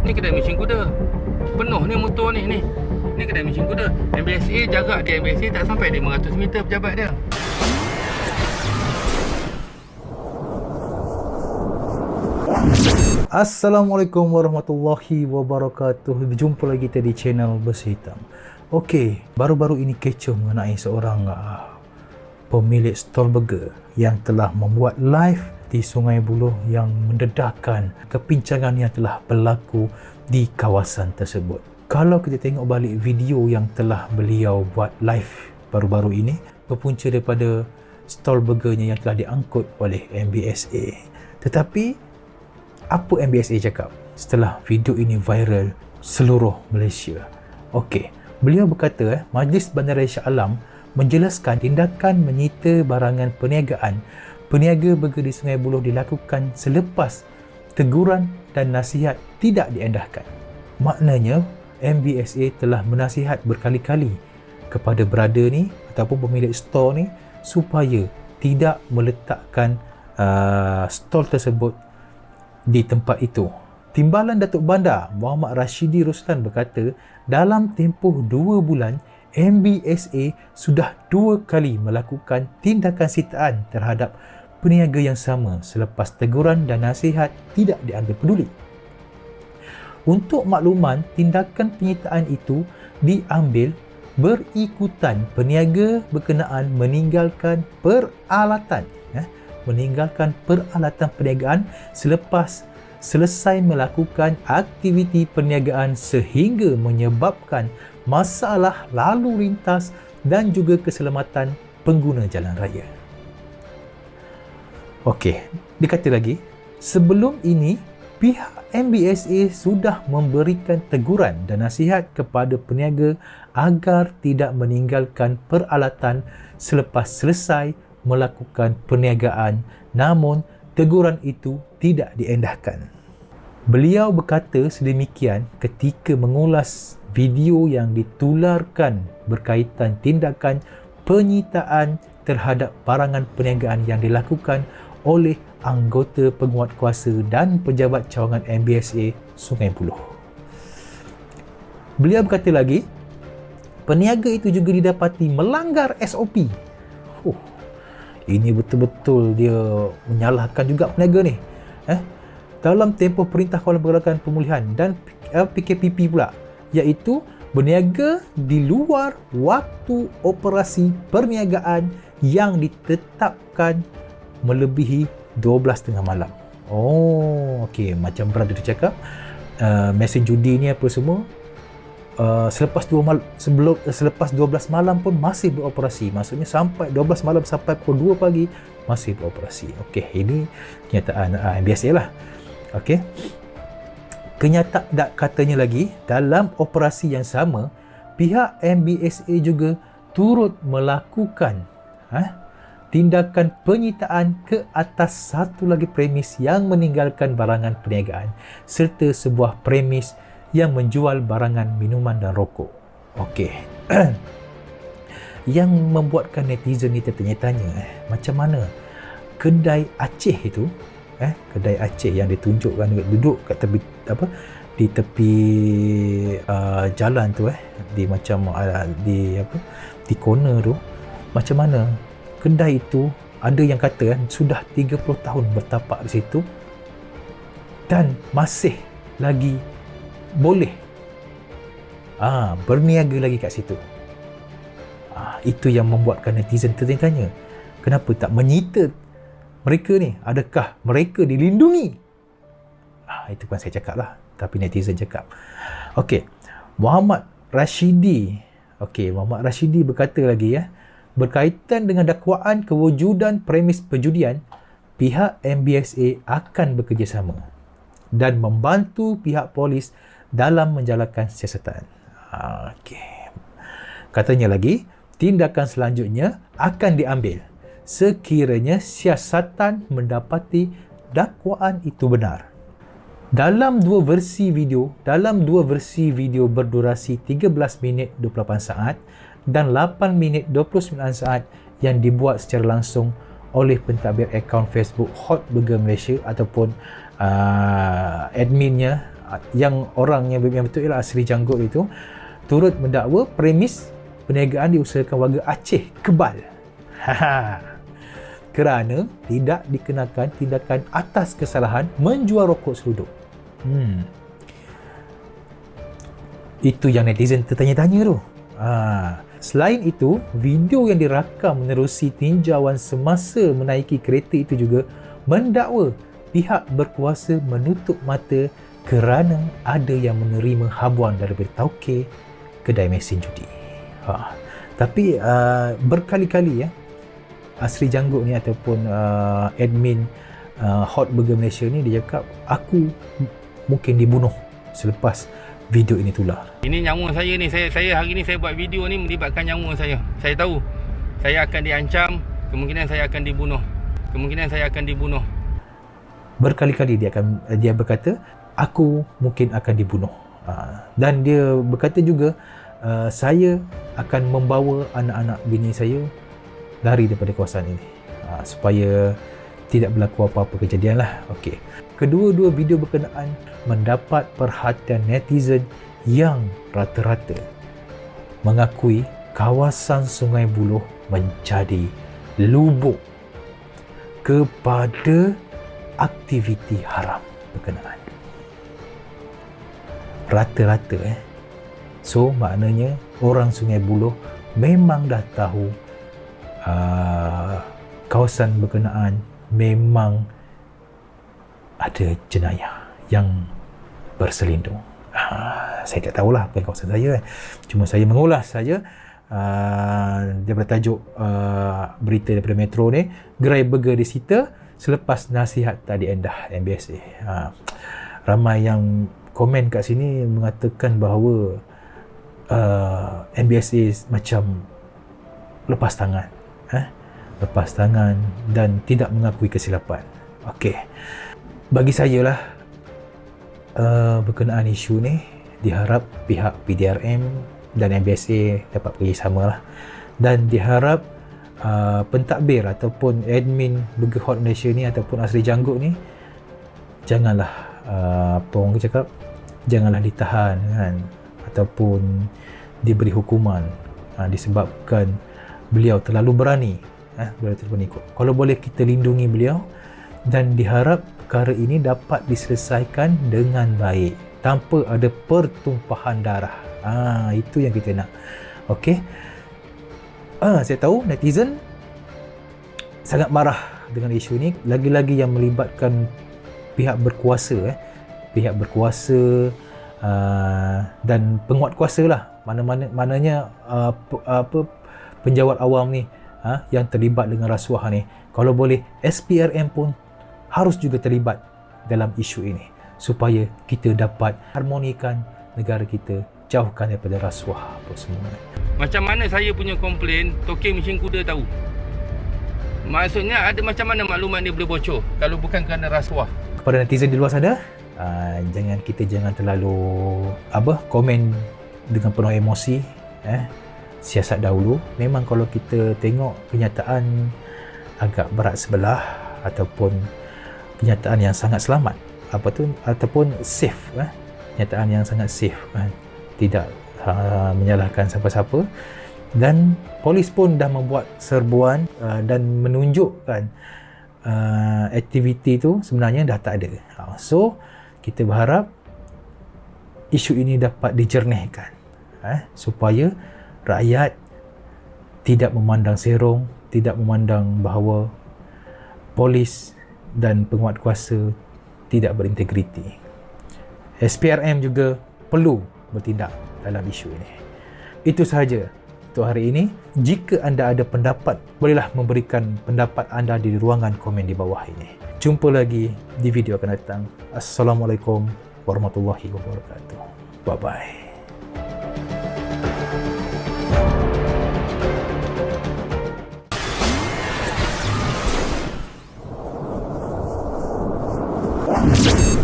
Ni kedai mesin kuda. Penuh ni motor ni. Ni kedai mesin kuda. MBSA jarak dia MBSA tak sampai 500 meter pejabat dia. Assalamualaikum warahmatullahi wabarakatuh. Berjumpa lagi kita di channel Bersih Hitam. Okey, baru-baru ini kecoh mengenai seorang pemilik stall burger yang telah membuat live di Sungai Buloh yang mendedahkan kepincangan yang telah berlaku di kawasan tersebut. Kalau kita tengok balik video yang telah beliau buat live baru-baru ini, berpunca daripada stall burgernya yang telah diangkut oleh MBSA. Tetapi apa MBSA cakap setelah video ini viral seluruh Malaysia? Okey, beliau berkata Majlis Bandaraya Shah Alam menjelaskan tindakan menyita barangan perniagaan peniaga burger di Sungai Buloh dilakukan selepas teguran dan nasihat tidak diendahkan. Maknanya MBSA telah menasihat berkali-kali kepada brother ni ataupun pemilik store ni supaya tidak meletakkan stall tersebut di tempat itu. Timbalan Datuk Bandar Muhammad Rashidi Roslan berkata, dalam tempoh 2 bulan, MBSA sudah 2 kali melakukan tindakan sitaan terhadap peniaga yang sama selepas teguran dan nasihat tidak diambil peduli. Untuk makluman, tindakan penyitaan itu diambil berikutan peniaga berkenaan meninggalkan peralatan perniagaan selepas selesai melakukan aktiviti perniagaan sehingga menyebabkan masalah lalu lintas dan juga keselamatan pengguna jalan raya. Okey, dikata lagi, sebelum ini pihak MBSA sudah memberikan teguran dan nasihat kepada peniaga agar tidak meninggalkan peralatan selepas selesai melakukan perniagaan, namun teguran itu tidak diendahkan. Beliau berkata sedemikian ketika mengulas video yang ditularkan berkaitan tindakan penyitaan terhadap barangan perniagaan yang dilakukan oleh anggota penguatkuasa dan pejabat cawangan MBSA Sungai Buloh. Beliau berkata lagi, peniaga itu juga didapati melanggar SOP. Ini betul-betul dia menyalahkan juga peniaga ni. Dalam tempoh Perintah Kawalan Pergerakan Pemulihan dan PKPP pula, iaitu berniaga di luar waktu operasi perniagaan yang ditetapkan melebihi 12.30 malam. Okey, macam brother dia cakap, mesin judi ni apa semua, selepas 12 malam pun masih beroperasi. Maksudnya sampai 12 malam sampai pukul 2 pagi masih beroperasi. Okey, ini kenyataan biasa lah. Okey. Katanya lagi, dalam operasi yang sama, pihak MBSA juga turut melakukan tindakan penyitaan ke atas satu lagi premis yang meninggalkan barangan perniagaan serta sebuah premis yang menjual barangan minuman dan rokok. Okey. Yang membuatkan netizen ni tertanya-tanya, macam mana kedai Aceh itu, kedai Aceh yang ditunjukkan duduk kat tepi di tepi jalan tu, di macam di corner tu, macam mana kedai itu ada yang kata sudah 30 tahun bertapak di situ dan masih lagi boleh berniaga lagi kat situ. Itu yang membuatkan netizen tertanya, kenapa tak menyita mereka ni? Adakah mereka dilindungi? Itu bukan saya cakap lah, tapi netizen cakap. Okey, Muhammad Rashidi berkata lagi, berkaitan dengan dakwaan kewujudan premis perjudian, pihak MBSA akan bekerjasama dan membantu pihak polis dalam menjalankan siasatan. Okey. Katanya lagi, tindakan selanjutnya akan diambil sekiranya siasatan mendapati dakwaan itu benar. Dalam dua versi video berdurasi 13 minit 28 saat dan 8 minit 29 saat yang dibuat secara langsung oleh pentadbir akaun Facebook Hot Burger Malaysia ataupun adminnya yang orang yang betul ialah Asri Janggut itu turut mendakwa premis perniagaan diusahakan warga Aceh kebal. Kerana tidak dikenakan tindakan atas kesalahan menjual rokok seruduk. Itu yang netizen tertanya-tanya tu. Selain itu, video yang dirakam menerusi tinjauan semasa menaiki kereta itu juga mendakwa pihak berkuasa menutup mata kerana ada yang menerima habuan daripada tauke kedai mesin judi. Tapi berkali-kali Asri Janggut ni ataupun admin Hot Burger Malaysia ni dia cakap aku mungkin dibunuh selepas video ini tular. Ini nyawa saya ni, saya hari ni saya buat video ni melibatkan nyawa saya. Saya tahu saya akan diancam, kemungkinan saya akan dibunuh. Berkali-kali dia berkata aku mungkin akan dibunuh. Dan dia berkata juga saya akan membawa anak-anak bini saya lari daripada kawasan ini supaya tidak berlaku apa-apa kejadian lah. Okey. Kedua-dua video berkenaan mendapat perhatian netizen yang rata-rata mengakui kawasan Sungai Buloh menjadi lubuk kepada aktiviti haram berkenaan. Rata-rata So maknanya orang Sungai Buloh memang dah tahu kawasan berkenaan memang ada jenayah yang berselindung. Saya tak tahulah apa kawasan saya. Cuma saya mengulas saja daripada tajuk berita daripada Metro ni, gerai burger disita selepas nasihat tadi endah MBSA. Ramai yang komen kat sini mengatakan bahawa MBSA macam lepas tangan dan tidak mengakui kesilapan. Okey. Bagi saya lah berkenaan isu ni diharap pihak PDRM dan MBSA dapat bekerjasama lah, dan diharap pentadbir ataupun admin Burger Hot Malaysia ni ataupun Asri Janggut ni janganlah apa orang cakap, janganlah ditahan kan, ataupun diberi hukuman disebabkan beliau terlalu berani. Kalau boleh kita lindungi beliau, dan diharap perkara ini dapat diselesaikan dengan baik tanpa ada pertumpahan darah. Itu yang kita nak. Okey. Saya tahu netizen sangat marah dengan isu ini, lagi-lagi yang melibatkan pihak berkuasa dan penguat kuasa lah. Mananya penjawat awam ni yang terlibat dengan rasuah ni. Kalau boleh SPRM pun harus juga terlibat dalam isu ini supaya kita dapat harmonikan negara kita, jauhkan daripada rasuah apa semua. Macam mana saya punya komplain token mesin kuda tahu? Maksudnya ada macam mana maklumat dia boleh bocor kalau bukan kerana rasuah? Kepada netizen di luar sana, jangan terlalu komen dengan penuh emosi. Siasat dahulu. Memang kalau kita tengok kenyataan agak berat sebelah ataupun kenyataan yang sangat selamat ataupun safe, kenyataan yang sangat safe, tidak menyalahkan siapa-siapa, dan polis pun dah membuat serbuan dan menunjukkan aktiviti tu sebenarnya dah tak ada. So kita berharap isu ini dapat dijernihkan supaya rakyat tidak memandang serong, tidak memandang bahawa polis dan penguat kuasa tidak berintegriti. SPRM juga perlu bertindak dalam isu ini. Itu sahaja untuk hari ini. Jika anda ada pendapat, bolehlah memberikan pendapat anda di ruangan komen di bawah ini. Jumpa lagi di video akan datang. Assalamualaikum warahmatullahi wabarakatuh. Bye-bye.